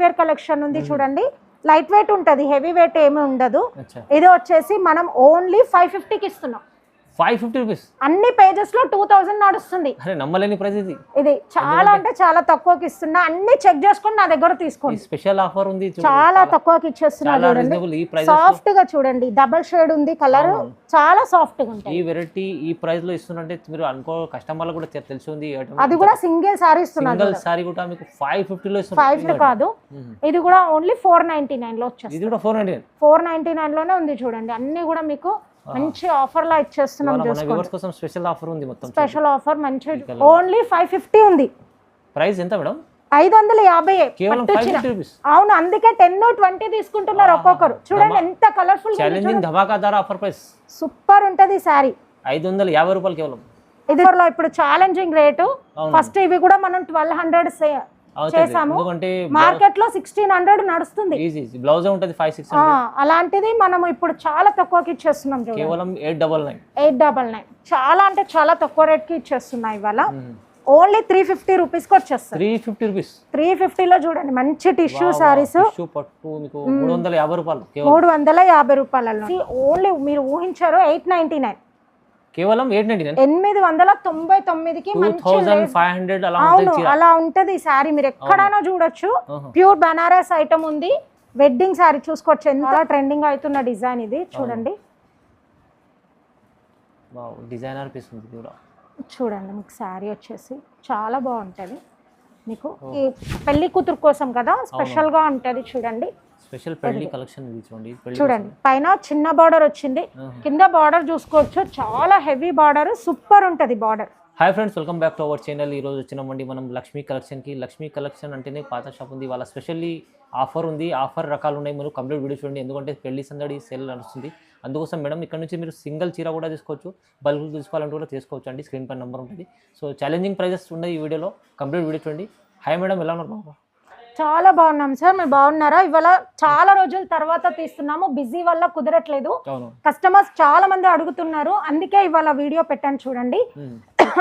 Wear collection ఉంది చూడండి. Light weight ఉంటుంది, హెవీ వెయిట్ ఏమీ ఉండదు. ఇది వచ్చేసి మనం ఓన్లీ 550కి ఇస్తున్నాం. 550 రూపీస్ అన్ని పేజెస్ లో 2000 నడుస్తుంది. అరే నమ్మలేని ప్రైస్ ఇది. ఇది చాలా అంటే చాలా తక్కువకి ఇస్తున్నా. అన్ని చెక్ చేసుకొని నా దగ్గర తీసుకోండి. స్పెషల్ ఆఫర్ ఉంది, చాలా తక్కువకి ఇచ్చేస్తున్నా. చూడండి సాఫ్ట్ గా చూడండి, డబుల్ షేడ్ ఉంది కలర్, చాలా సాఫ్ట్ గా ఉంటుంది. ఈ వెరైటీ ఈ ప్రైస్ లో ఇస్తున్నంటే మీరు అనుకో కస్టమర్ కూడా తెలిసింది. అది కూడా సింగిల్ సారీ ఇస్తున్నారు. సింగిల్ సారీ కూడా మీకు 550 లో ఇస్తున్నారు. 550 కాదు, ఇది కూడా ఓన్లీ 499 లో వచ్చేస్తుంది. ఇది కూడా 499 లోనే ఉంది చూడండి. అన్ని కూడా మీకు మంచి ఆఫర్ లా ఇచ్చేస్తున్నాం. కోసం స్పెషల్ ఆఫర్ ఉంది, మొత్తం స్పెషల్ ఆఫర్ మంచి ఓన్లీ 550 ఉంది. ప్రైస్ ఎంత మేడం? 550. కేవలం 550 రూపీస్. అవును, అందుకే 10-20 తీసుకుంటున్నారు ఒక్కొక్కరు. చూడండి ఎంత కలర్ఫుల్, ఛాలెంజింగ్ ధమాకాదార్ ఆఫర్ ప్రైస్. సూపర్ ఉంటది సారీ. 550 రూపాయలు కేవలం. ఇది ఇప్పుడు ఛాలెంజింగ్ రేటు. ఫస్ట్ ఇవి కూడా మనం 1200 చేసాము. మార్కెట్ లో 1600 నడుస్తుంది. బ్లౌజ్ ఉంటది 500-600. అలాంటిది మనం ఇప్పుడు చాలా తక్కువకి ఇచ్చేస్తున్నాం. కేవలం 899. చాలా అంటే చాలా తక్కువ రేట్ కి ఇచ్చేస్తున్నాం ఇవాళ. ఓన్లీ 350 రూపీస్ కి వచ్చేస్తుంది. 350 రూపీస్. 350 లో చూడండి మంచి టిష్యూ సారీస్. పట్టు మీకు 350 రూపాయలు. 350 రూపాయలలో ఓన్లీ మీరు ఊహించారు 899. కేవలం 899. 899కి 2500 అలా ఉంటది సారీ. మీరు ఎక్కడైనా చూడొచ్చు. ప్యూర్ బనారస్ ఐటమ్ ఉంది. వెడ్డింగ్ సారీ చూసుకోవచ్చు. ఎంత ట్రెండింగ్ అవుతున్న డిజైన్ ఇది చూడండి. డిజైనర్ పీస్ ఉంది కూడా చూడండి. మీకు సారీ వచ్చేసి చాలా బాగుంటది. మీకు ఈ పెళ్లి కూతురు కోసం కదా స్పెషల్ గా ఉంటది. చూడండి స్పెషల్ పెళ్లి కలెక్షన్ ఇది చూడండి. చూడండి పైన చిన్న బార్డర్ వచ్చింది, కింద బార్డర్ చూసుకోవచ్చు. చాలా హెవీ బార్డర్, సూపర్ ఉంటది border. Hi friends, welcome back to our channel. ఈ రోజు వచ్చినామండి మనం లక్ష్మీ కలెక్షన్కి. లక్ష్మీ కలెక్షన్ అంటేనే పాత షాప్ ఉంది. వాళ్ళ స్పెషల్లీ ఆఫర్ ఉంది. ఆఫర్ రకాలు ఉన్నాయి. మీరు కంప్లీట్ వీడియో చూడండి, ఎందుకంటే పెళ్లి సందడి సేల్ నడుస్తుంది. అందుకోసం మేడం ఇక్కడ నుంచి మీరు సింగిల్ చీర కూడా తీసుకోవచ్చు, బల్క్ తీసుకోవాలంటే కూడా తీసుకోవచ్చు అండి. స్క్రీన్ పైన నెంబర్ ఉంటుంది. సో ఛాలెంజింగ్ ప్రైజెస్ ఉన్నాయి ఈ వీడియోలో. కంప్లీట్ వీడియో చూడండి. హాయ్ మేడం, ఎలా ఉన్నారు బాబు? చాలా బాగున్నాం సార్, మీరు బాగున్నారా? ఇవాళ చాలా రోజుల తర్వాత తీస్తున్నాము, బిజీ వల్ల కుదరట్లేదు. కస్టమర్స్ చాలా మంది అడుగుతున్నారు, అందుకే ఇవాళ వీడియో పెట్టాను చూడండి.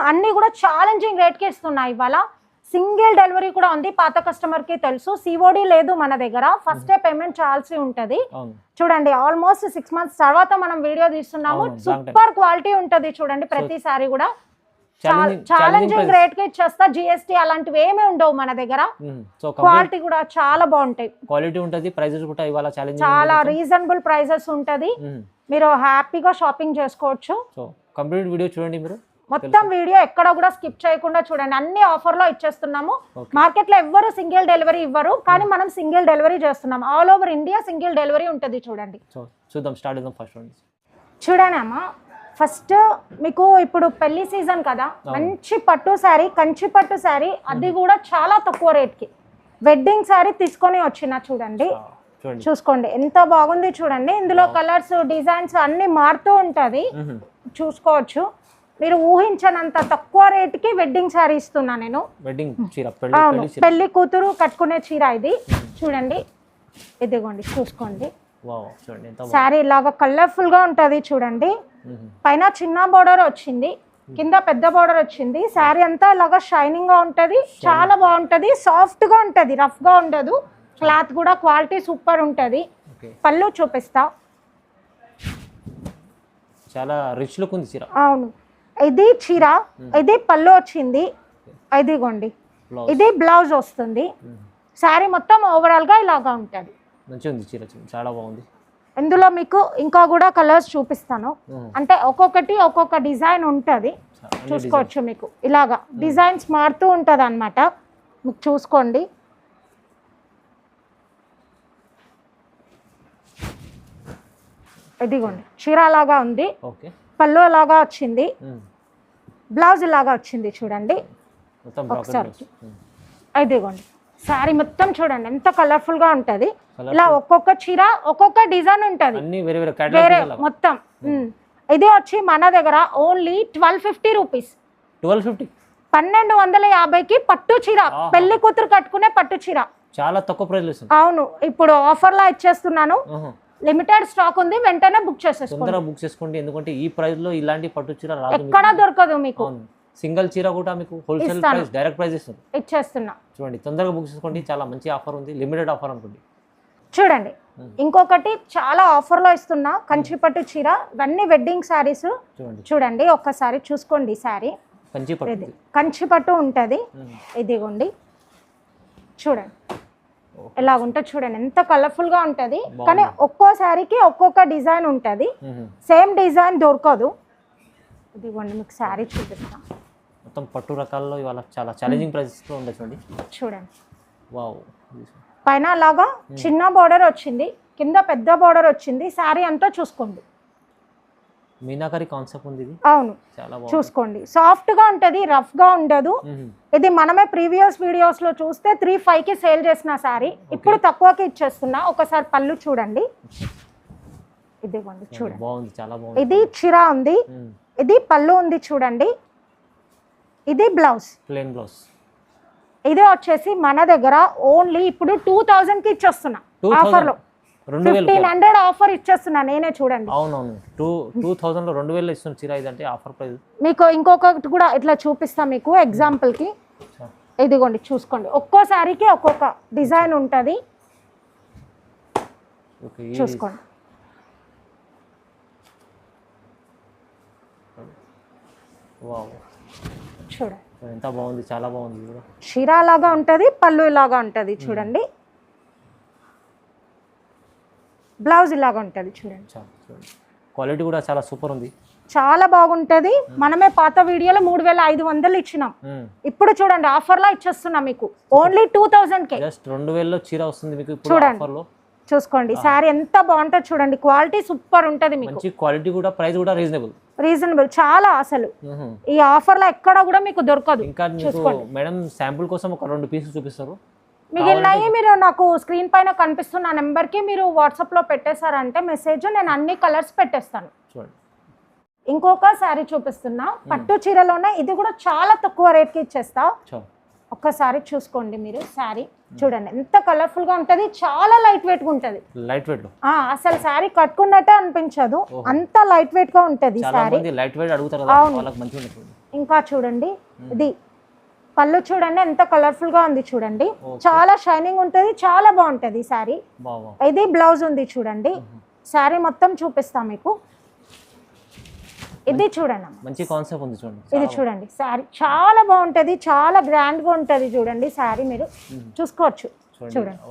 అన్ని కూడా ఛాలెంజింగ్ రేట్ కి ఇస్తున్నాయి. ఇవాళ సింగిల్ డెలివరీ కూడా ఉంది. పాత కస్టమర్ కి తెలుసు, సిఓడి లేదు మన దగ్గర. ఫస్ట్ పేమెంట్ చేయాల్సి ఉంటది. చూడండి ఆల్మోస్ట్ 6 months తర్వాత మనం వీడియో తీస్తున్నాము. సూపర్ క్వాలిటీ ఉంటది చూడండి. ప్రతిసారి కూడా ఛాలెంజింగ్ రేట్ కి ఇచ్చేస్తా. జిఎస్టీ అలాంటివి ఏమీ ఉండవు మన దగ్గర. క్వాలిటీ కూడా చాలా బాగుంటాయి. క్వాలిటీ ఉంటది, ప్రైజెస్ కూడా ఇవాళ చాలా రీజనబుల్ ప్రైజెస్ ఉంటది. మీరు హ్యాపీగా షాపింగ్ చేసుకోవచ్చు. సో కంప్లీట్ వీడియో చూడండి మీరు. మొత్తం వీడియో ఎక్కడ కూడా స్కిప్ చేయకుండా చూడండి. అన్ని ఆఫర్ లో ఇచ్చేస్తున్నాము. మార్కెట్ లో ఎవ్వరు సింగిల్ డెలివరీ ఇవ్వరు, కానీ మనం సింగిల్ డెలివరీ చేస్తున్నాం. All over India single delivery ఉంటది. చూడండి చూద్దాం, స్టార్ట్ చేద్దాం. ఫస్ట్ చూడండి అమ్మా, ఫస్ట్ మీకు ఇప్పుడు పెళ్లి సీజన్ కదా, మంచి పట్టు శారీ, కంచి పట్టు శారీ, అది కూడా చాలా తక్కువ రేట్ కి వెడ్డింగ్ శారీ తీసుకొని వచ్చిన. చూడండి చూసుకోండి ఎంత బాగుంది చూడండి. ఇందులో కలర్స్, డిజైన్స్ అన్ని మారుతూ ఉంటది, చూసుకోవచ్చు. మీరు ఊహించనంత తక్కువ రేట్ కి వెడ్డింగ్ శారీ ఇస్తున్నా నేను. అవును, పెళ్లి కూతురు కట్టుకునే చీర ఇది. చూడండి, ఇదిగోండి చూసుకోండి. శారీ ఇలాగా కలర్ఫుల్ గా ఉంటది చూడండి. పైన చిన్న బోర్డర్ వచ్చింది, కింద పెద్ద బోర్డర్ వచ్చింది. శారీ అంతా ఇలాగా షైనింగ్ గా ఉంటది, చాలా బాగుంటది. సాఫ్ట్ గా ఉంటది, రఫ్ గా ఉండదు. క్లాత్ కూడా క్వాలిటీ సూపర్ ఉంటది. పళ్ళు చూపిస్తా. చాలా రిచ్ లుక్ ఉంది చీర. అవును, ఇది చీర, ఇది పళ్ళు వచ్చింది. ఇదిగోండి, ఇది బ్లౌజ్ వస్తుంది. శారీ మొత్తం ఓవరాల్ గా ఇలాగా ఉంటది. మంచిగా ఉంది చీర, చాలా బాగుంది. ఇందులో మీకు ఇంకా కూడా కలర్స్ చూపిస్తాను. అంటే ఒక్కొక్కటి ఒక్కొక్క డిజైన్ ఉంటుంది, చూసుకోవచ్చు. మీకు ఇలాగా డిజైన్స్ మారుతూ ఉంటుంది అన్నమాట. మీకు చూసుకోండి. ఇదిగోండి చీర లాగా ఉంది, పళ్ళు లాగా వచ్చింది, బ్లౌజ్ లాగా వచ్చింది. చూడండి ఒకసారి, ఇదిగోండి శారీ మొత్తం చూడండి ఎంత కలర్ఫుల్ గా ఉంటది. ఇలా ఒక్కొక్క చీర ఒక్కొక్క డిజైన్ ఉంటది, వేరే మొత్తం. ఇది వచ్చి మన దగ్గర ఓన్లీ 1250 రూపీస్. 1250కి పట్టు చీర, పెళ్లి కూతురు కట్టుకునే పట్టు చీర. చాలా తక్కువ ప్రైస్. అవును, ఇప్పుడు ఆఫర్ లా ఇచ్చేస్తున్నాను. లిమిటెడ్ స్టాక్ ఉంది, వెంటనే బుక్ చేసేసుకోండి. ఎందుకంటే ఈ ప్రైస్ లో ఇలాంటి పట్టు చీర రాదు, ఎక్కడ దొరకదు మీకు. సింగిల్ చీర కూడా మీకు హోల్సేల్ ఇస్తాను. ప్రైస్ డైరెక్ట్ ప్రైస్ ఇస్తుంది. ఇచ్చేస్తున్నా. చూడండి తొందరగా బుక్ చేసుకోండి, చాలా మంచి ఆఫర్ ఉంది, లిమిటెడ్ ఆఫర్ అనుకోండి. చూడండి ఇంకొకటి చాలా ఆఫర్లో ఇస్తున్నా కంచిపట్టు చీర, ఇవన్నీ వెడ్డింగ్ శారీస్. చూడండి చూడండి ఒక్కసారి చూసుకోండి శారీ. కంచి పట్టు. ఇది కంచిపట్టు ఉంటుంది. ఇదిగోండి చూడండి ఎలా ఉంటుంది చూడండి, ఎంత కలర్ఫుల్గా ఉంటుంది. కానీ ఒక్కో శారీకి ఒక్కొక్క డిజైన్ ఉంటుంది, సేమ్ డిజైన్ దొరకదు. ఇదిగోండి మీకు శారీ చూపిస్తాం. మొత్తం పట్టు రకాల్లో ఇవాళ చాలా ఛాలెంజింగ్ ప్రైసెస్లో ఉంది చూడండి. చూడండి వావ్, పైన అలాగా చిన్న బార్డర్ వచ్చింది, కింద పెద్ద బార్డర్ వచ్చింది. శారీ అంతా చూసుకోండి, మీనాకరి కాన్సెప్ట్ ఉంది ఇది. అవును చాలా బాగుంది. చూసుకోండి సాఫ్ట్ గా ఉంటది, రఫ్ గా ఉండదు. ఇది మనమే ప్రీవియస్ వీడియోస్ లో చూస్తే 3,500 కి సేల్ చేసిన శారీ ఇప్పుడు తక్కువకి ఇచ్చేస్తున్నా. ఒకసారి పళ్ళు చూడండి, ఇదిగోండి చూడండి బాగుంది, చాలా బాగుంది. ఇది చీర ఉంది, ఇది పళ్ళు ఉంది చూడండి, ఇది బ్లౌజ్, ప్లెయిన్ బ్లౌజ్. ఇది వచ్చేసి మన దగ్గర ఓన్లీ ఇప్పుడు 2,000 కి ఇచ్చేస్తున్నా ఆఫర్ లో. 1,500 ఆఫర్ ఇచ్చేస్తున్నా నేనే చూడండి. అవునవును 2,000 లో 2,000 ఇస్తున్న చీర ఇదంటే ఆఫర్ ప్రైస్. మీకు ఇంకొకటి కూడా ఇట్లా చూపిస్తా మీకు ఎగ్జాంపుల్ కి. ఇదిగోండి చూసుకోండి, ఒక్కో శారీకి ఒక్కొక్క డిజైన్ ఉంటుంది, చూసుకోండి. వావ్ చూడండి ఎంత బాగుంది, చాలా బాగుంది. చీర లాగా ఉంటుంది, పళ్ళు ఇలాగా ఉంటుంది చూడండి, బ్లౌజ్ ఇలాగా ఉంటుంది చూడండి. క్వాలిటీ కూడా చాలా సూపర్ ఉంది, చాలా బాగుంటది. మనమే పాత వీడియోలో 3,500 ఇచ్చినాం, ఇప్పుడు చూడండి ఆఫర్ లో ఇచ్చేస్తున్నాం మీకు ఓన్లీ 2,000 కే. జస్ట్ 2,000 చీర వస్తుంది మీకు ఇప్పుడు చూడండి. ఆఫర్ లో చూసుకోండి శారీ ఎంత బాగుంటుంది చూడండి, క్వాలిటీ సూపర్ ఉంటది మీకు. మంచి క్వాలిటీ కూడా, ప్రైస్ కూడా రీజనబుల్ చాలా. అసలు ఈ ఆఫర్ లో ఎక్కడ కూడా మీకు దొరకదు. ఇంకా మేడం శాంపుల్ కోసం ఒక 2 పీసులు చూపిస్తారు, మిగిలినవి మీరు నాకు స్క్రీన్ పైన కనిపిస్తున్న నెంబర్ కి మీరు వాట్సాప్ లో పెట్టేశారంటే మెసేజ్, నేను అన్ని కలర్స్ పెట్టేస్తాను. చూడండి ఇంకొక శారీ చూపిస్తున్నా పట్టు చీరలోనే, ఇది కూడా చాలా తక్కువ రేట్ కి ఇచ్చేస్తా. ఒక్కసారి చూసుకోండి మీరు శారీ చూడండి ఎంత కలర్ఫుల్ గా ఉంటది, చాలా లైట్ వెయిట్ గా ఉంటది. లైట్ వెయిట్ లో అసలు శారీ కట్టుకున్నట్టే అనిపించదు, అంత లైట్ వెయిట్ గా ఉంటది శారీ. లైట్ వెయిట్ అడుగుతారు కదా, వాళ్ళకి మంచిగా ఉంటుంది. ఇంకా చూడండి ఇది పళ్ళు చూడండి ఎంత కలర్ఫుల్ గా ఉంది చూడండి, చాలా షైనింగ్ ఉంటది, చాలా బాగుంటది శారీ. ఇది బ్లౌజ్ ఉంది చూడండి, శారీ మొత్తం చూపిస్తా మీకు. ఇది చూడండి మంచి కాన్సెప్ట్ ఉంది చూడండి, ఇది చూడండి శారీ చాలా బాగుంటది, చాలా గ్రాండ్ గా ఉంటది చూడండి శారీ, మీరు చూసుకోవచ్చు. చూడండి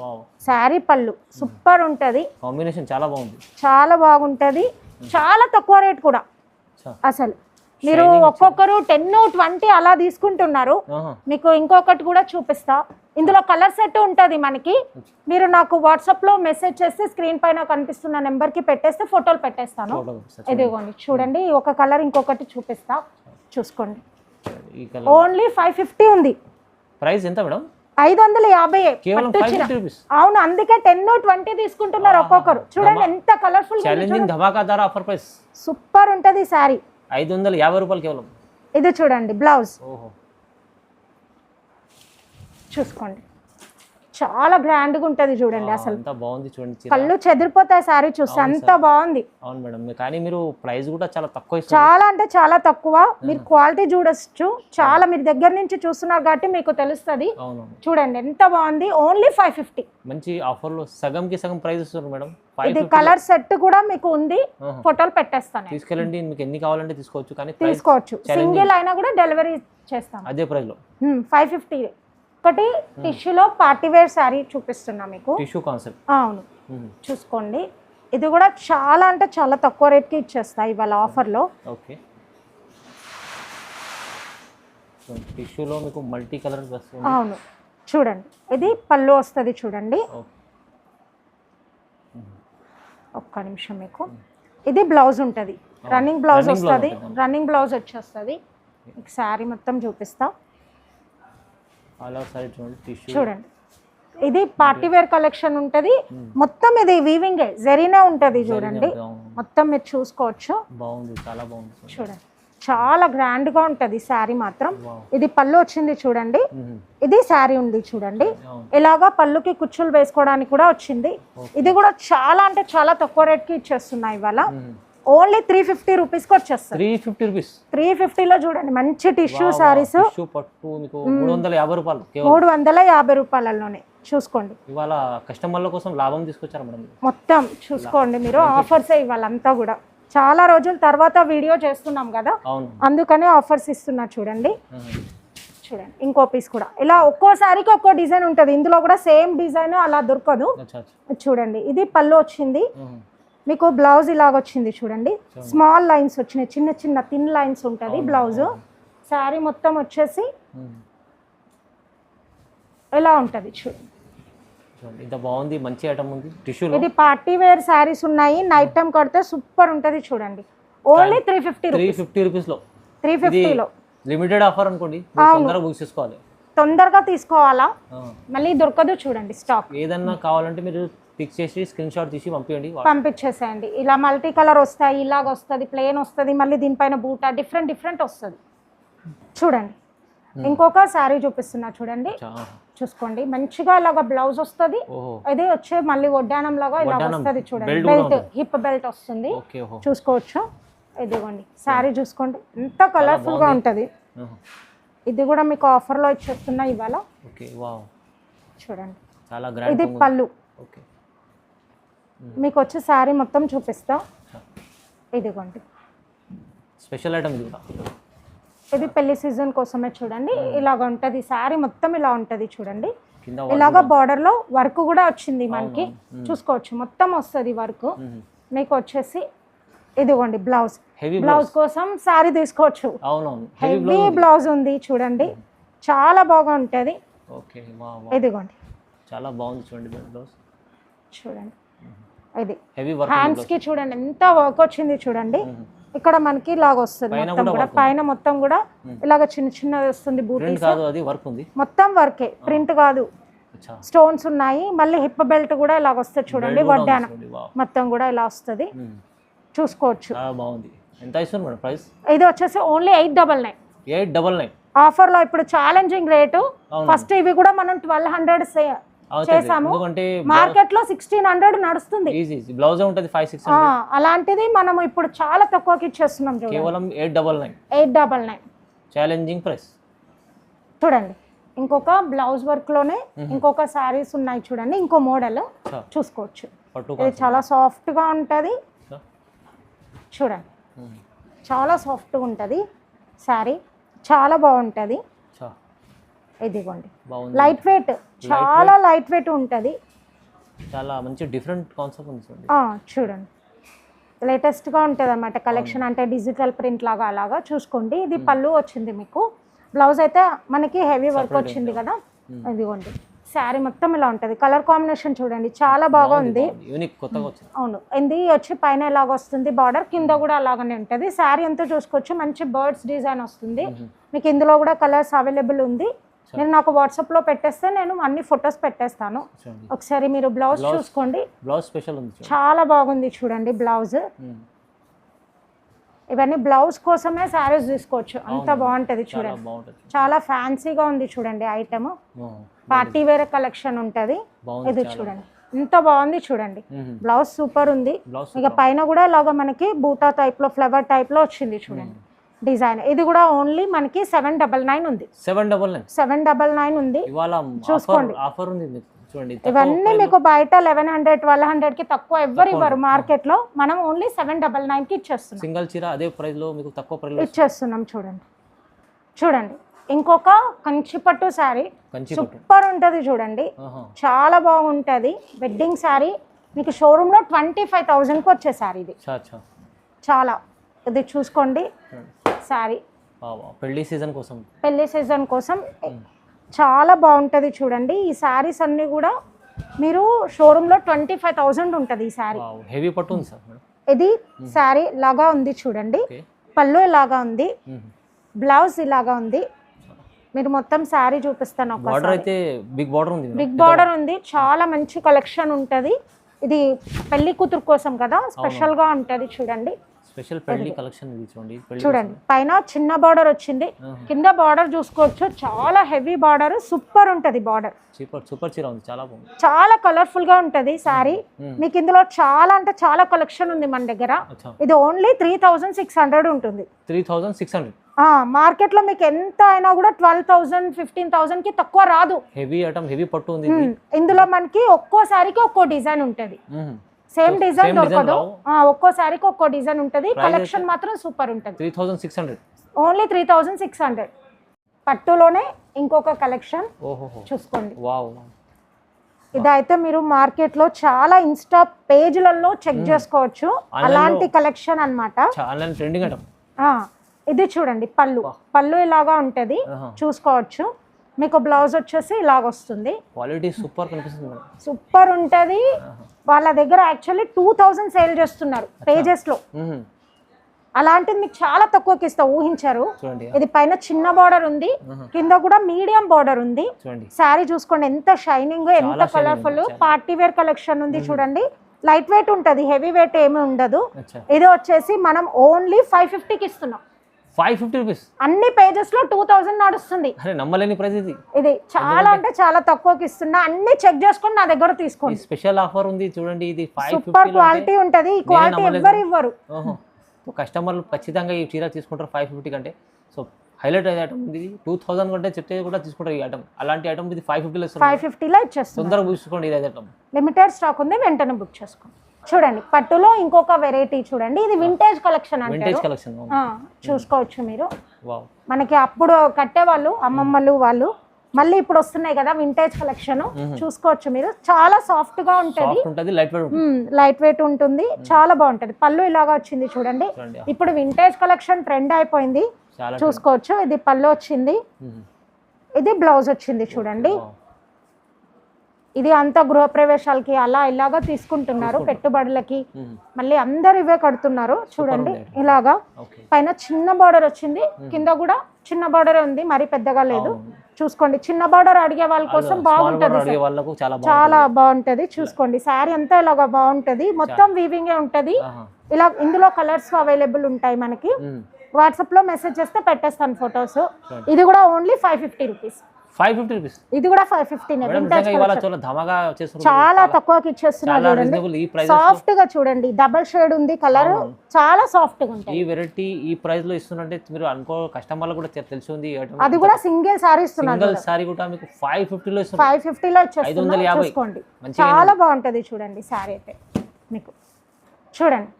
శారీ పళ్ళు సూపర్ ఉంటది, కాంబినేషన్ చాలా బాగుంది, చాలా బాగుంటది, చాలా తక్కువ రేట్ కూడా. అసలు మీరు ఒక్కొక్కరు 10-20 అలా తీసుకుంటున్నారు. మీకు ఇంకొకటి కూడా చూపిస్తా, ఇందులో కలర్ సెట్ ఉంటుంది మనకి. మీరు నాకు వాట్సాప్ లో మెసేజ్ చేస్తే స్క్రీన్ పైన కనిపిస్తున్న నెంబర్ కి పెట్టేస్తే ఫోటోలు పెట్టేస్తాను. ఇదిగోండి చూడండి ఒక కలర్ ఇంకొకటి చూపిస్తా, చూసుకోండి. ఓన్లీ 550 ఉంది ప్రైస్. ఎంత మేడం? 550. అవును, అందుకే 10-20 తీసుకుంటున్నారు ఒక్కొక్కరు. చూడండి ఎంత కలర్ఫుల్, ధమాకాదార్ ఆఫర్ ప్రైస్, సూపర్ ఉంటది శారీ. 550 రూపాయలు కేవలం. ఇది చూడండి బ్లౌజ్, చూసుకోండి చాలా గ్రాండ్ గా ఉంటది చూడండి. అసలు ఎంత బాగుంది చూడండి, కళ్ళు చెదిరిపోతాయి శారీ చూస్తే, అంత బాగుంది. అవును మేడం, కానీ మీరు ప్రైస్ కూడా చాలా తక్కువ, చాలా అంటే చాలా తక్కువ. మీరు క్వాలిటీ చూడొచ్చు, చాలా మీరు దగ్గర నుంచి చూస్తున్నారు కాబట్టి మీకు తెలుస్తుంది. చూడండి ఎంత బాగుంది, ఓన్లీ 550. మంచి ఆఫర్ లో సగం కి సగం ప్రైస్ ఇస్తున్నారు మేడం. ఇది కలర్ సెట్ కూడా మీకు ఉంది, ఫోటోలు పెట్టేస్తాను. తీసుకెళ్ళండి, మీకు ఎన్ని కావాలంటే తీసుకోవచ్చు, కానీ తీసుకోవచ్చు. సింగిల్ అయినా కూడా డెలివరీ చేస్తాను అదే ప్రైస్ లో. 550. ఒకటి టిష్యూలో పార్టీ వేర్ శారీ చూపిస్తున్నా మీకు, టిష్యూ కాన్సెప్ట్. అవును చూసుకోండి, ఇది కూడా చాలా అంటే చాలా తక్కువ రేట్ కి ఇచ్చేస్తా ఇవాళ ఆఫర్ లో. ఓకే టిష్యూలో మీకు మల్టీ కలర్ వస్తుంది. అవును చూడండి, ఇది పళ్ళు వస్తుంది చూడండి. ఒక్క నిమిషం, మీకు ఇది బ్లౌజ్ ఉంటుంది, రన్నింగ్ బ్లౌజ్ వస్తుంది, రన్నింగ్ బ్లౌజ్ వచ్చేస్తుంది. మీకు శారీ మొత్తం చూపిస్తా చూడండి. ఇది పార్టీ వేర్ కలెక్షన్ ఉంటది, మొత్తం ఇది వీవింగ్ జరీనే ఉంటది చూడండి, మొత్తం మీరు చూసుకోవచ్చు. చూడండి చాలా గ్రాండ్ గా ఉంటది శారీ మాత్రం. ఇది పళ్ళు వచ్చింది చూడండి, ఇది శారీ ఉంది చూడండి, ఇలాగా పళ్ళుకి కుచ్చులు వేసుకోవడానికి కూడా వచ్చింది. ఇది కూడా చాలా అంటే చాలా తక్కువ రేట్ కి ఇచ్చేస్తున్నాయి ఇవాళ. ఓన్లీ 350 రూపీస్కి వచ్చేస్తుంది. 350 రూపీస్. 350లో చూడండి మంచి టిష్యూ సారీస్. టిష్యూ పట్టు మీకు 350 రూపాయలు కేవలం. 350 రూపాయలలోనే చూసుకోండి. ఇవాళ కస్టమర్ల కోసం లాభం తీసుకొచ్చారు మేడం. మొత్తం చూసుకోండి మీరు, ఆఫర్సే ఇవ్వాలంతా కూడా. చాలా రోజుల తర్వాత వీడియో చేస్తున్నాం కదా, అవును, అందుకనే ఆఫర్స్ ఇస్తున్నా చూడండి. చూడండి ఇంకో పీస్ కూడా ఇలా ఒక్కోసారికి ఒక్కో డిజైన్ ఉంటుంది. ఇందులో కూడా సేమ్ డిజైన్ అలా దొరకదు. చూడండి ఇది పళ్ళు వచ్చింది మీకు, బ్లౌజ్ ఇలాగ వచ్చింది చూడండి. స్మాల్ లైన్స్ వచ్చినాయి, చిన్న చిన్న థిన్ లైన్స్ ఉంటుంది బ్లౌజ్. శారీ మొత్తం వచ్చేసి ఇలా ఉంటుంది చూడండి. ఇంత బాగుంది, మంచి ఐటమ్ ఉంది. టిష్యూ ఇది పార్టీ వేర్ శారీస్ ఉన్నాయి, నైట్ టైం కడితే సూపర్ ఉంటుంది చూడండి. ఓన్లీ 350 రూపీస్ లో. 350లో లిమిటెడ్ ఆఫర్ అనుకోండి, తొందరగా బుక్ చేసుకోవాలి, తొందరగా తీసుకోవాలా, మళ్ళీ దొరకదు చూడండి స్టాక్. ఏదన్నా కావాలంటే మీరు పిక్ చేసి స్క్రీన్ షాట్ తీసి పంపించేసేయండి. ఇలా మల్టీ కలర్ వస్తాయి, ఇలాగ వస్తుంది, ప్లేన్ వస్తుంది, మళ్ళీ దీనిపైన బూటా డిఫరెంట్ వస్తుంది చూడండి. ఇంకొక శారీ చూపిస్తున్నా చూడండి, చూసుకోండి. మంచిగా ఇలాగ బ్లౌజ్ వస్తుంది, ఇది వచ్చే మళ్ళీ వడ్డానం లాగా ఇలా వస్తుంది చూడండి. బెల్ట్, హిప్ బెల్ట్ వస్తుంది, చూసుకోవచ్చు. ఇదిగోండి శారీ చూసుకోండి, ఎంత కలర్ఫుల్ గా ఉంటది. ఇది కూడా మీకు ఆఫర్ లో ఇచ్చేస్తున్నా ఇవాళ. చూడండి ఇది పళ్ళు. మీకు వచ్చే శారీ మొత్తం చూపిస్తా. ఇదిగోండి స్పెషల్ ఐటమ్ ఇది పెళ్లి సీజన్ కోసమే చూడండి. ఇలాగ ఉంటది శారీ మొత్తం, ఇలా ఉంటది చూడండి. ఇలాగ బార్డర్ లో వర్క్ కూడా వచ్చింది మనకి, చూసుకోవచ్చు. మొత్తం వస్తుంది వర్క్. మీకు వచ్చేసి ఇదిగోండి బ్లౌజ్. బ్లౌజ్ కోసం శారీ తీసుకోవచ్చు. హెవీ బ్లౌజ్ ఉంది చూడండి, చాలా బాగా ఉంటది. ఇదిగోండి చాలా బాగుంది చూడండి బ్లౌజ్. చూడండి ఇది హ్యాండ్స్ కి చూడండి ఎంత వర్క్ వచ్చింది చూడండి. ఇక్కడ మనకి ఇలాగ వస్తుంది మొత్తం కూడా, పైన మొత్తం కూడా ఇలాగ చిన్న చిన్న వస్తుంది బూటీస్. మొత్తం వర్కే, ప్రింట్ కాదు. స్టోన్స్ ఉన్నాయి, మళ్ళీ హిప్ బెల్ట్ కూడా ఇలాగ వస్తుంది చూడండి. వడ్డానం మొత్తం కూడా ఇలా వస్తుంది, చూసుకోవచ్చు. ఇది వచ్చేసి ఓన్లీ 899 ఆఫర్ లో. ఇప్పుడు ఛాలెంజింగ్ రేటు. ఫస్ట్ ఇవి కూడా మనం 1200 చేసాము, మార్కెట్ లో 1600 నడుస్తుంది. అలాంటిది మనం ఇప్పుడు చాలా తక్కువకి ఇచ్చేస్తున్నాం కేవలం 899 ఛాలెంజింగ్ ప్రైస్. చూడండి ఇంకొక బ్లౌజ్ వర్క్ లోనే ఇంకొక సారీస్ ఉన్నాయి చూడండి. ఇంకో మోడల్ చూసుకోవచ్చు. ఇది చాలా సాఫ్ట్ గా ఉంటది చూడండి, చాలా సాఫ్ట్ గా ఉంటది శారీ, చాలా బాగుంటది. ఇదిగోండి లైట్ వెయిట్, చాలా లైట్ వెయిట్ ఉంటది. చాలా మంచి డిఫరెంట్ కాన్సెప్ట్ ఉంది చూడండి. లేటెస్ట్ గా ఉంటది అన్నమాట కలెక్షన్, అంటే డిజిటల్ ప్రింట్ లాగా అలాగా. చూసుకోండి ఇది పళ్ళు వచ్చింది మీకు, బ్లౌజ్ అయితే మనకి హెవీ వర్క్ వచ్చింది కదా. ఇదిగోండి శారీ మొత్తం ఇలా ఉంటది. కలర్ కాంబినేషన్ చూడండి చాలా బాగా ఉంది. అవును, ఇది వచ్చి పైన ఇలాగ వస్తుంది బార్డర్, కింద కూడా అలాగనే ఉంటది. శారీ అంతా చూసుకోవచ్చు, మంచి బర్డ్స్ డిజైన్ వస్తుంది మీకు. ఇందులో కూడా కలర్స్ అవైలబుల్ ఉంది. నేను నాకు వాట్సాప్ లో పెట్టేస్తే నేను అన్ని ఫొటోస్ పెట్టేస్తాను. ఒకసారి మీరు బ్లౌజ్ చూసుకోండి, బ్లౌజ్ స్పెషల్ ఉంది, చాలా బాగుంది చూడండి బ్లౌజ్. ఇవన్నీ బ్లౌజ్ కోసమే శారీస్ తీసుకోవచ్చు, అంత బాగుంటది చూడండి. చాలా ఫ్యాన్సీగా ఉంది చూడండి ఐటమ్, పార్టీ వేర్ కలెక్షన్ ఉంటది. ఇది చూడండి ఎంత బాగుంది చూడండి, బ్లౌజ్ సూపర్ ఉంది. ఇక పైన కూడా ఇలాగ మనకి బూటా టైప్ లో, ఫ్లవర్ టైప్ లో వచ్చింది చూడండి డిజైన్. ఇది కూడా ఓన్లీ మనకి 799 ఉంది. 799 ఉంది చూసుకోండి. ఇవన్నీ మీకు బయట 1100 1200 కి తక్కువ ఎవరు ఇవ్వరు మార్కెట్ లో. మనం ఓన్లీ 799 కి ఇచ్చేస్తున్నాం. సింగిల్ చీర అదే ప్రైస్ లో మీకు తక్కువ ప్రైస్ లో ఇచ్చేస్తున్నాం చూడండి. చూడండి ఇంకొక కంచిపట్టు శారీ సూపర్ ఉంటది చూడండి, చాలా బాగుంటది. వెడ్డింగ్ శారీ మీకు షోరూమ్ లో 25,000 కి వచ్చే శారీ ఇది. చాలా ఇది చూసుకోండి శారీ, పెళ్లి సీజన్ కోసం చాలా బాగుంటది చూడండి. ఈ శారీస్ అన్ని కూడా మీరు షోరూమ్ లో 25,000 ఉంటది ఈ శారీ. హెవీ పట్టు ఉంది సార్. ఇది శారీ లాగా ఉంది చూడండి, పళ్ళు ఇలాగా ఉంది, బ్లౌజ్ ఇలాగా ఉంది. మీరు మొత్తం శారీ చూపిస్తాను. బిగ్ బార్డర్ ఉంది, చాలా మంచి కలెక్షన్ ఉంటది. ఇది పెళ్లి కూతురు కోసం కదా, స్పెషల్ గా ఉంటది చూడండి. స్పెషల్ పెళ్లి కలెక్షన్ ఇది చూడండి. పెళ్లి చూడండి పైన చిన్న బార్డర్ వచ్చింది, కింద బార్డర్ చూసుకోవచ్చు, చాలా హెవీ బార్డర్, సూపర్ ఉంటది బార్డర్. సూపర్ చీర ఉంది, చాలా బాగుంది, చాలా కలర్ఫుల్ గా ఉంటది సారీ. మీకు ఇందులో చాలా అంటే చాలా కలెక్షన్ ఉంది మన దగ్గర. ఇది ఓన్లీ 3600 ఉంటుంది. 3600. మార్కెట్ లో మీకు ఎంత అయినా కూడా 12,000 15,000 కి తక్కువ రాదు. హెవీ ఐటమ్, హెవీ పట్టు ఉంది. ఇందులో మనకి ఒక్కో సారీకి ఒక్కో డిజైన్ ఉంటది, సేమ్ డిజైన్ దొరకదు. ఒక్కో సారీకి ఒక్కో డిజైన్ ఉంటది. కలెక్షన్ మాత్రం సూపర్ ఉంటది. 3600, ఓన్లీ 3600. పట్టులోనే ఇంకొక కలెక్షన్ చూసుకోండి. ఇదైతే మీరు మార్కెట్ లో చాలా ఇన్స్టా పేజ్లలో చెక్ చేసుకోవచ్చు, అలాంటి కలెక్షన్ అన్నమాట. ఇది చూడండి పళ్ళు ఇలాగా ఉంటది, చూసుకోవచ్చు. మీకు బ్లౌజ్ వచ్చేసి ఇలాగ వస్తుంది. క్వాలిటీ సూపర్ కనిపిస్తుంది, సూపర్ ఉంటది. వాళ్ళ దగ్గర యాక్చువల్లీ 2000 సేల్ చేస్తున్నారు పేజెస్ లో. అలాంటిది మీకు చాలా తక్కువకి ఇస్తా, ఊహించారు. ఇది పైన చిన్న బార్డర్ ఉంది, కింద కూడా మీడియం బార్డర్ ఉంది. శారీ చూసుకోండి ఎంత షైనింగ్, ఎంత కలర్ఫుల్. పార్టీ వేర్ కలెక్షన్ ఉంది చూడండి. లైట్ వెయిట్ ఉంటది, హెవీ వెయిట్ ఏమీ ఉండదు. ఇది వచ్చేసి మనం ఓన్లీ 550కి ఇస్తున్నాం. 550 రూపీస్. అన్ని పేజెస్ లో 2000 నడుస్తుంది. నమ్మలేని ప్రైస్ ఇది. ఇది చాలా అంటే చాలా తక్కువకి ఇస్తున్నా. అన్ని చెక్ చేసుకొని నా దగ్గర తీసుకోండి. స్పెషల్ ఆఫర్ ఉంది చూడండి. ఇది సూపర్ క్వాలిటీ ఉంటది. ఈ క్వాలిటీ ఎవ్వరు ఇవ్వరు. కస్టమర్లు ఖచ్చితంగా ఈ చీర తీసుకుంటారు 550 కంటే. సో హైలైట్ అయ్యే ఐటమ్ ఇది. 2000 కంటే చెప్తే కూడా తీసుకుంటారు ఈ ఐటమ్. అలాంటి ఐటమ్ ఇది 550లో ఇస్తారు. 550లో ఇచ్చేస్తాం. తొందరగా తీసుకోండి, ఇది ఐటమ్ లిమిటెడ్ స్టాక్ ఉంది, వెంటనే బుక్ చేసుకోండి. చూడండి పట్టులో ఇంకొక వెరైటీ చూడండి. ఇది వింటేజ్ కలెక్షన్ అంటారు. చూసుకోవచ్చు మీరు. మనకి అప్పుడు కట్టేవాళ్ళు అమ్మమ్మలు వాళ్ళు, మళ్ళీ ఇప్పుడు వస్తున్నాయి కదా వింటేజ్ కలెక్షన్. చూసుకోవచ్చు మీరు. చాలా సాఫ్ట్ గా ఉంటది, లైట్ వెయిట్ ఉంటుంది, చాలా బాగుంటది. పళ్ళు ఇలాగా వచ్చింది చూడండి. ఇప్పుడు వింటేజ్ కలెక్షన్ ట్రెండ్ అయిపోయింది. చూసుకోవచ్చు. ఇది పళ్ళు వచ్చింది, ఇది బ్లౌజ్ వచ్చింది చూడండి. ఇది అంతా గృహప్రవేశాలకి అలా ఇలాగా తీసుకుంటున్నారు, పెట్టుబడులకి. మళ్ళీ అందరు ఇవే కడుతున్నారు చూడండి. ఇలాగా పైన చిన్న బార్డర్ వచ్చింది, కింద కూడా చిన్న బార్డర్ ఉంది, మరి పెద్దగా లేదు. చూసుకోండి. చిన్న బార్డర్ అడిగే వాళ్ళ కోసం బాగుంటది, చాలా బాగుంటది. చూసుకోండి శారీ అంతా ఇలాగా బాగుంటది, మొత్తం వీవింగ్ ఉంటది. ఇలా ఇందులో కలర్స్ అవైలబుల్ ఉంటాయి మనకి. వాట్సాప్ లో మెసేజ్ చేస్తే పెట్టేస్తాను ఫొటోస్. ఇది కూడా ఓన్లీ 550 రూపీస్. 550 రూపీస్. ఇది కూడా 550. చాలా తక్కువకి ఇచ్చేస్తున్నారు చూడండి. సాఫ్ట్ గా చూడండి, డబుల్ షేడ్ ఉంది కలర్, చాలా సాఫ్ట్ గా ఉంటుంది. ఈ వెరైటీ ఈ ప్రైస్ లో ఇస్తున్నంటే మీరు అనుకో, కస్టమర్లు కూడా తెలిసింది. అది కూడా సింగిల్ సారీ ఇస్తున్నారు. సింగిల్ సారీ కూడా మీకు 550లో ఇస్తున్నారు. 550లో ఇచ్చేస్తున్నారు. చూసుకోండి చాలా బాగుంటది చూడండి సారీ అయితే మీకు. చూడండి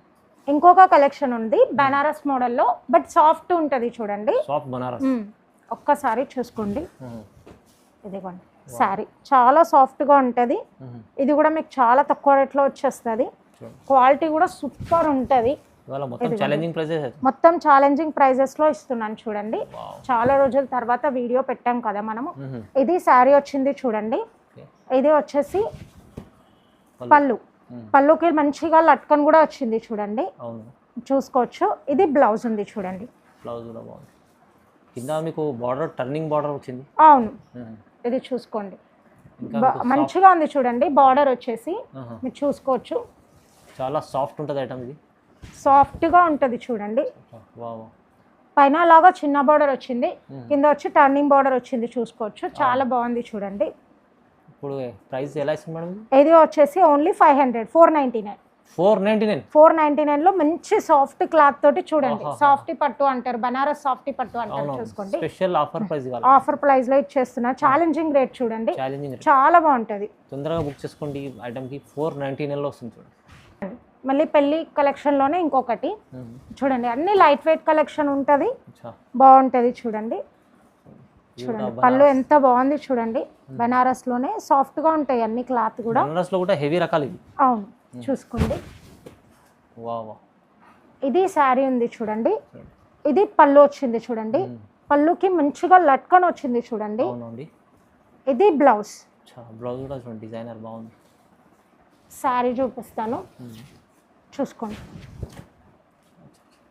ఇంకొక కలెక్షన్ ఉంది బనారస్ మోడల్లో, బట్ సాఫ్ట్ ఉంటది చూడండి. సాఫ్ట్ బనారస్. ఒక్కసారి చూసుకోండి. ఇదిగోండి శారీ చాలా సాఫ్ట్ గా ఉంటది. ఇది కూడా మీకు చాలా తక్కువ రేట్ లో వచ్చేస్తుంది. క్వాలిటీ కూడా సూపర్ ఉంటది. మొత్తం ఛాలెంజింగ్ ప్రైజెస్ లో ఇస్తున్నాను చూడండి. చాలా రోజుల తర్వాత వీడియో పెట్టాం కదా మనము. ఇది శారీ వచ్చింది చూడండి. ఇది వచ్చేసి పళ్ళుకి మంచిగా లట్కన్ కూడా వచ్చింది చూడండి. చూసుకోవచ్చు. ఇది బ్లౌజ్ ఉంది చూడండి. కింద మీకు బార్డర్, టర్నింగ్ బార్డర్ వచ్చింది. అవును, ఇది చూసుకోండి మంచిగా ఉంది చూడండి. బార్డర్ వచ్చేసి మీరు చూసుకోవచ్చు. చాలా సాఫ్ట్ ఉంటుంది ఐటమ్. ఇది సాఫ్ట్ గా ఉంటది చూడండి. పైన లాగా చిన్న బార్డర్ వచ్చింది, కింద వచ్చి టర్నింగ్ బార్డర్ వచ్చింది. చూసుకోవచ్చు చాలా బాగుంది చూడండి. ఇప్పుడు ప్రైస్ ఎలా ఇస్తుంది మేడం? ఇది వచ్చేసి ఓన్లీ 500. 499 లో మంచి సాఫ్ట్ క్లాత్ తోటి చూడండి. సాఫ్టీ పట్టు అంటారు, బనారస్ సాఫ్టీ పట్టు అంటారు. చూసుకోండి special offer price, offer price లో ఇచ్చేస్తున్నా. ఛాలెంజింగ్ రేట్ చూడండి, చాలా బాగుంటది. తొందరగా బుక్ చేసుకోండి. ఐటమ్ కి 499 లో వస్తుంది చూడండి. మళ్ళీ పెళ్లి కలెక్షన్ లోనే ఇంకొకటి చూడండి. అన్ని లైట్ వెయిట్ కలెక్షన్ ఉంటది, బాగుంటది చూడండి. చూడండి పళ్ళు ఎంత బాగుంది చూడండి. బనారస్ లోనే సాఫ్ట్ గా ఉంటాయి అన్ని క్లాత్ కూడా. బనారస్ లో కూడా హెవీ రకాలు ఇవి. అవును చూసుకోండి. ఇది శారీ ఉంది చూడండి. ఇది పళ్ళు వచ్చింది చూడండి. పళ్ళుకి మంచిగా లట్కన్ వచ్చింది చూడండి. ఇది బ్లౌజ్. బ్లౌజ్ కూడా చూడండి, డిజైనర్ బాగుంది. శారీ చూపిస్తాను చూసుకోండి.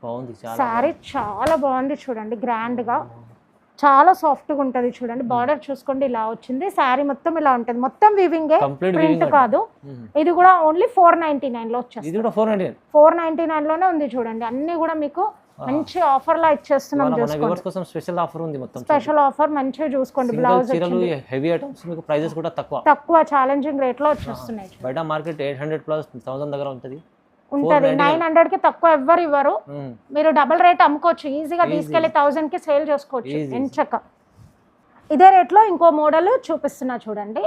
బాగుంది శారీ చాలా బాగుంది చూడండి, గ్రాండ్ గా. చాలా సాఫ్ట్గా ఉంటుంది చూడండి. బార్డర్ చూసుకోండి ఇలా వచ్చింది. శారీ మొత్తం ఇలా ఉంటుంది, మొత్తం వీవింగే, కంప్లీట్ ప్రింట్ కాదు. ఇది కూడా ఓన్లీ 499 లో వచ్చేస్తుంది. ఇది కూడా 499. 499 లోనే ఉంది చూడండి. అన్ని కూడా మీకు మంచి ఆఫర్ లా ఇచ్చేస్తున్నాం. మన వ్యూవర్స్ కోసం స్పెషల్ ఆఫర్ ఉంది మొత్తం. స్పెషల్ ఆఫర్ మంచిగా చూసుకోండి. బ్లౌజ్ చీరలు హెవీ ఐటమ్స్ మీకు ప్రైజెస్ కూడా తక్కువ ఛాలెంజింగ్ రేట్ లో వచ్చేస్తున్నాయి. బయట మార్కెట్ 800 ప్లస్ 1000 దగ్గర ఉంటుంది. 900 కి తక్కువ ఎవ్వరు ఇవ్వరు. మీరు డబుల్ రేట్ అమ్ముకోవచ్చు, ఈజీగా తీసుకెళ్లి 1000 కి సేల్ చేసుకోవచ్చు ఎంచక్క. ఇదే రేట్ లో ఇంకో మోడల్ చూపిస్తున్నా చూడండి,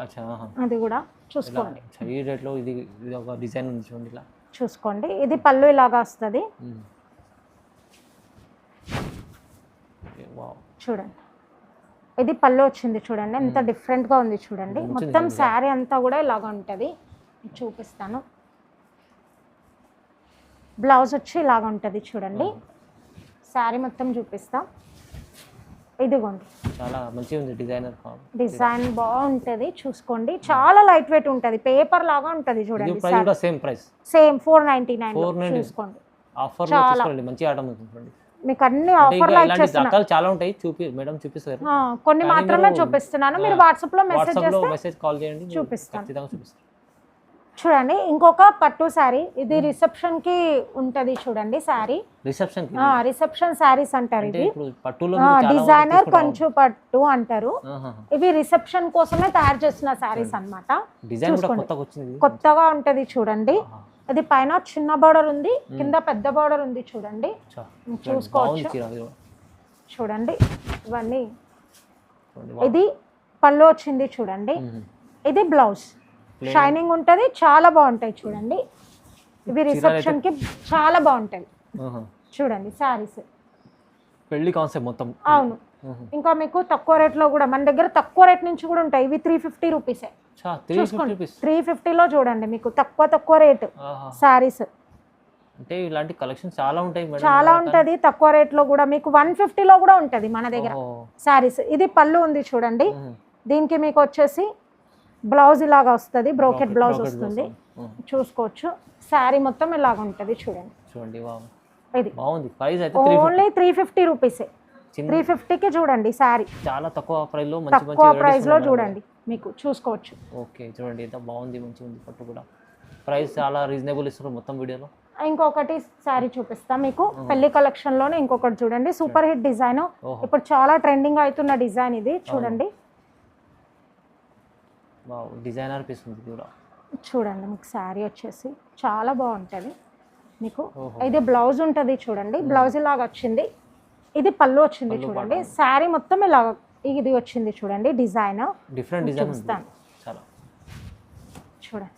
అది కూడా చూసుకోండి. ఈ రేట్ లో ఇది ఒక డిజైన్ ఉంది చూడండి, ఇలా చూసుకోండి. ఇది పళ్ళు ఇలాగా వస్తుంది చూడండి. ఇది పళ్ళు వచ్చింది చూడండి, ఎంత డిఫరెంట్ గా ఉంది చూడండి. మొత్తం శారీ అంతా కూడా ఇలాగా ఉంటది, చూపిస్తాను. బ్లౌజ్ వచ్చి ఇలాగ ఉంటుంది చూడండి. శారీ మొత్తం చూపిస్తా. ఇదిగోండి, చాలా మంచిగా ఉంది డిజైన్ బాగుంటుంది చూసుకోండి. చాలా లైట్ వెయిట్ ఉంటుంది, పేపర్ లాగా ఉంటుంది చూడండి. సేమ్ 499 చూసుకోండి. మీకు అన్ని ఆఫర్ లో ఇచ్చేస్తున్నా. చాలా ఉంటాయి, మేడం చూపిస్తారు. కొన్ని మాత్రమే చూపిస్తున్నాను, మీరు వాట్సాప్ లో మెసేజ్ కాల్ చేయండి, చూపిస్తాను. చూడండి ఇంకొక పట్టు శారీ, ఇది రిసెప్షన్ కి ఉంటది చూడండి. శారీ రిసెప్షన్ శారీస్ అంటారు. ఇది డిజైనర్ కంచు పట్టు అంటారు. ఇవి రిసెప్షన్ కోసమే తయారు చేసిన శారీస్ అన్నమాట. కొత్తగా ఉంటది చూడండి. ఇది పైన చిన్న బార్డర్ ఉంది, కింద పెద్ద బార్డర్ ఉంది చూడండి, చూసుకోవచ్చు. చూడండి ఇవన్నీ. ఇది పళ్ళు వచ్చింది చూడండి. ఇది బ్లౌజ్ షైనింగ్ ఉంటది, చాలా బాగుంటాయి చూడండి. ఇవి రిసెప్షన్ కి చాలా బాగుంటాయి చూడండి శారీస్. పెళ్లి కాన్సెప్ట్ మొత్తం. అవును. ఇంకా మీకు తక్కువ రేట్ లో కూడా మన దగ్గర తక్కువ రేట్ నుంచి కూడా ఉంటాయి. ఇవి 350 రూపీసే. 350 లో చూడండి, మీకు తక్కువ రేట్ శారీస్. అంటే ఇలాంటి కలెక్షన్ చాలా ఉంటాయి మేడం, చాలా ఉంటది. తక్కువ రేట్ లో కూడా మీకు 150 లో కూడా ఉంటది మన దగ్గర శారీస్. ఇది పళ్ళు ఉంది చూడండి. దీనికి మీకు వచ్చేసి బ్లౌజ్ ఇలాగా వస్తుంది, బ్రోకెట్ బ్లౌజ్ వస్తుంది, చూసుకోవచ్చు. శారీ మొత్తం ఇలాగ ఉంటుంది చూడండి. ఇది ఓన్లీ 350 రూపీసే. 350కి చూడండి శారీ, చాలా తక్కువ ప్రైస్ లో చూడండి, మీకు చూసుకోవచ్చు. ఓకే చూడండి, ఎంత బాగుంది, మంచిగా ఉంది. పట్టు కూడా ప్రైస్ చాలా రీజనబుల్ ఇస్తారు మొత్తం వీడియోలో. ఇంకొకటి శారీ చూపిస్తా మీకు, పెళ్లి కలెక్షన్ లోనే ఇంకొకటి చూడండి. సూపర్ హిట్ డిజైన్, ఇప్పుడు చాలా ట్రెండింగ్ అవుతున్న డిజైన్ ఇది చూడండి. డిజైనర్ పీస్ ఉంది కూడా చూడండి. మీకు శారీ వచ్చేసి చాలా బాగుంటుంది మీకు. ఇది బ్లౌజ్ ఉంటుంది చూడండి, బ్లౌజ్ ఇలాగ వచ్చింది. ఇది పళ్ళు వచ్చింది చూడండి. శారీ మొత్తం ఇలాగ ఇది వచ్చింది చూడండి. డిజైన్ డిఫరెంట్ డిజైన్ చూపిస్తాను చూడండి.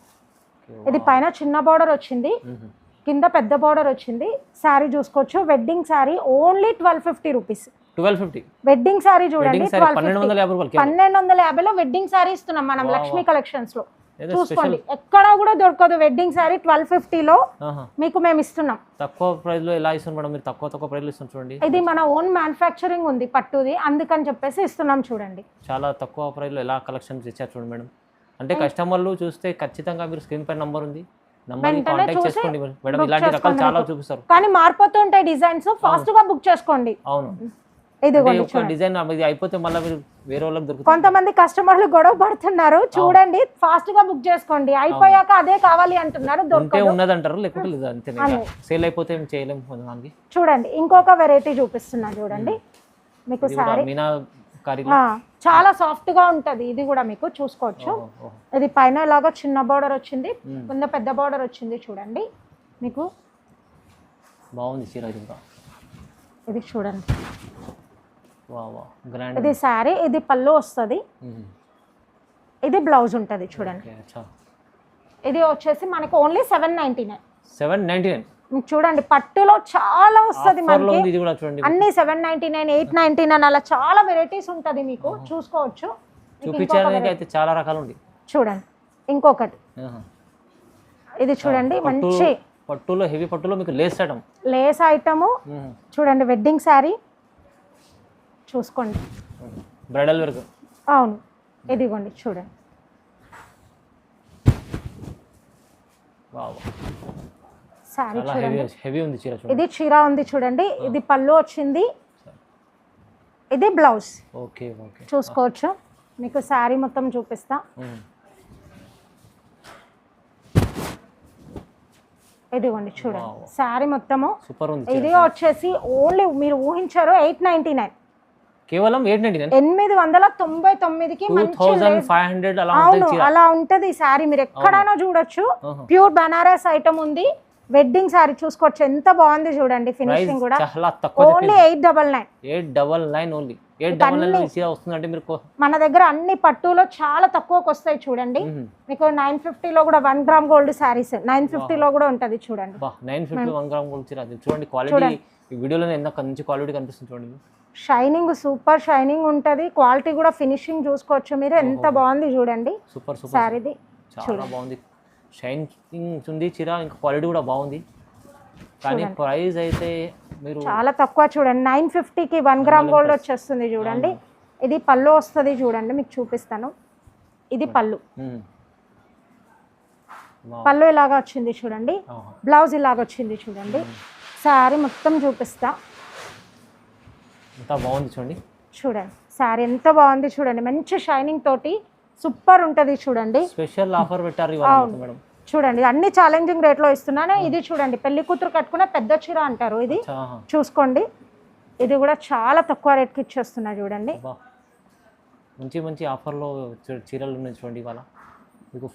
ఇది పైన చిన్న బార్డర్ వచ్చింది, కింద పెద్ద బార్డర్ వచ్చింది. శారీ చూసుకోవచ్చు. Wedding sari only 1250 rupees. 1250 wedding sorry చూడండి. 1250 లో వెడ్డింగ్ సారీ ఇస్తున్నాం మనం లక్ష్మీ కలెక్షన్స్ లో. చూసుకోండి, ఎక్కడా కూడా దొరకదు వెడ్డింగ్ సారీ 1250 లో మీకు మేము ఇస్తున్నాం. తక్కువ ప్రైస్ లో ఎలా ఇస్తున్నారు మేడం మీరు? తక్కువ ప్రైస్ లో ఇస్తున్నారు చూడండి. ఇది మన ఓన్ మ్యానుఫ్యాక్చరింగ్ ఉంది పట్టుది, అందుకని చెప్పేసి ఇస్తున్నాం చూడండి. చాలా తక్కువ ప్రైస్ లో ఎలా కలెక్షన్ ఇచ్చారు చూడండి మేడం. అంటే కస్టమర్లు చూస్తే ఖచ్చితంగా మీరు స్క్రీన్ పై నంబర్ ఉంది, కాంటాక్ట్ చేసుకోండి మేడం. ఇలాంటి రకాలు చాలా చూపిస్తారు, కానీ మారిపోతూ ఉంటాయి డిజైన్స్. ఫాస్ట్ గా బుక్ చేసుకోండి. అవును, డిజైన్ అయిపోతే మళ్ళీ మీరు వేరే వాళ్ళకి దొరుకుతుంది. కొంతమంది కస్టమర్లు గొడవ పడుతున్నారు చూడండి, ఫాస్ట్ గా బుక్ చేసుకోండి. అయిపోయాక అదే కావాలి అంటున్నారు, ఉన్నది అంటారు, లేకపోతే లేదు అంతే. సేల్ అయిపోతే ఏం చేయలేము. చూడండి ఇంకొక వెరైటీ చూపిస్తున్నా చూడండి మీకు. సారీ చాలా సాఫ్ట్ గా ఉంటది, ఇది కూడా మీకు చూసుకోవచ్చు. ఇది పైన ఇలాగా చిన్న బార్డర్ వచ్చింది, కింద పెద్ద బార్డర్ వచ్చింది చూడండి. మీకు బాగుంది చీర. ఇది చూడండి, ఇది శారీ, ఇది పళ్ళు వస్తుంది, ఇది బ్లౌజ్ ఉంటుంది చూడండి. ఇది వచ్చేసి మనకు ఓన్లీ 799. చూడండి పట్టులో చాలా వస్తుంది మనకి, అన్ని 799, 899 అలా చాలా వెరైటీస్ ఉంటది మీకు. చూసుకోవచ్చు. చాలా రకాలు ఉంది చూడండి. ఇంకొకటి ఇది చూడండి, మంచి పట్టులో హెవీ పట్టులో మీకు లేస్ ఐటమ్ చూడండి. వెడ్డింగ్ శారీ చూసుకోండి, బ్రైడల్ వర్క్. అవును, ఇదిగోండి చూడండి. శారీ చూడండి, హెవీ ఉంది చీర. ఇది చీర ఉంది చూడండి. ఇది పళ్ళు వచ్చింది, ఇది బ్లౌజ్ ఓకే ఓకే. చూసుకోవచ్చు. మీకు శారీ మొత్తం చూపిస్తా. ఇదిగోండి చూడండి శారీ మొత్తము సూపర్ ఉంది. ఇది వచ్చేసి ఓన్లీ మీరు ఊహించారు 899, కేవలం 899, 899కి 2500 అలా అవును ఉంటుంది. అలా ఉంటది శారీ. మీరు ఎక్కడైనా చూడొచ్చు. ప్యూర్ బనారస్ ఐటమ్ ఉంది. వెడ్డింగ్ శారీ చూసుకోవచ్చు. ఎంత బాగుంది చూడండి. ఫినిషింగ్ కూడా చాలా తక్కువ. ఓన్లీ 899. 899 ఓన్లీ. 899 ఈజీగా వస్తుందంటే మీరు మన దగ్గర అన్ని పట్టులో చాలా తక్కువకి వస్తాయి చూడండి. మీకు 950లో కూడా 1 గ్రామ్ గోల్డ్ శారీస్ 950లో కూడా ఉంటది చూడండి. 950 1 గ్రామ్ గోల్డ్ చీర. చూడండి క్వాలిటీ ఈ వీడియోలో ఎంత మంచి క్వాలిటీ కనిపిస్తుంది చూడండి. షైనింగ్ సూపర్ షైనింగ్ ఉంటది. క్వాలిటీ కూడా ఫినిషింగ్ చూసుకోవచ్చు మీరు. ఎంత బాగుంది చూడండి. సూపర్ సూపర్ శారీది చాలా బాగుంది. షైనింగ్ ఉంది చీర, ఇంకా క్వాలిటీ కూడా బాగుంది. కానీ ప్రైస్ అయితే మీరు చాలా తక్కువ చూడండి. 950కి 1 గ్రామ్ గోల్డ్ వచ్చేస్తుంది చూడండి. ఇది పళ్ళు వస్తుంది చూడండి. మీకు చూపిస్తాను. ఇది పళ్ళు. పళ్ళు ఇలాగా వచ్చింది చూడండి. బ్లౌజ్ ఇలాగ వచ్చింది చూడండి. శారీ మొత్తం చూపిస్తా. ఎంత బాగుంది చూడండి. చూడండి శారీ ఎంత బాగుంది చూడండి. మంచి షైనింగ్ తోటి సూపర్ ఉంటది చూడండి. స్పెషల్ ఆఫర్ పెట్టారు ఇవాళ మేడం. చూడండి అన్ని ఛాలెంజింగ్ రేట్లో ఇస్తున్నాను. ఇది చూడండి పెళ్లి కూతురు కట్టుకున్న పెద్ద చీర అంటారు. ఇది చూసుకోండి. ఇది కూడా చాలా తక్కువ రేట్కి ఇచ్చేస్తున్నా చూడండి. మంచి మంచి ఆఫర్లో చీరలు ఉన్నాయి చూడండి. ఇవాళ మీకు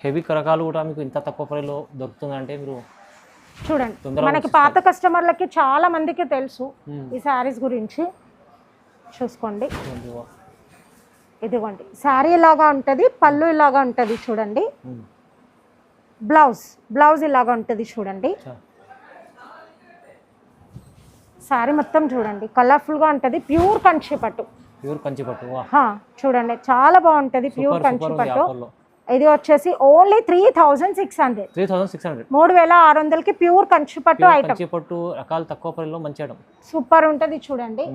హెవీ రకాలు కూడా మీకు ఇంత తక్కువ ప్రైస్లో దొరుకుతుందంటే మీరు చూడండి. మనకి పాత కస్టమర్లకి చాలా మందికి తెలుసు ఈ శారీస్ గురించి. చూసుకోండి. ఇదిగోండి శారీ ఇలాగా ఉంటుంది. పళ్ళు ఇలాగా ఉంటుంది చూడండి. బ్లౌజ్ ఇలాగా ఉంటుంది చూడండి. శారీ మొత్తం చూడండి కలర్ఫుల్గా ఉంటుంది. ప్యూర్ కంచి పట్టు. చూడండి చాలా బాగుంటుంది. ప్యూర్ కంచి పట్టు. ఇది వచ్చేసి ఓన్లీ 3600. 3600కి ప్యూర్ కంచి పట్టు ఐటమ్. రకాలు తక్కువ ప్రైస్లో మంచి ఐటమ్. సూపర్ ఉంటుంది చూడండి.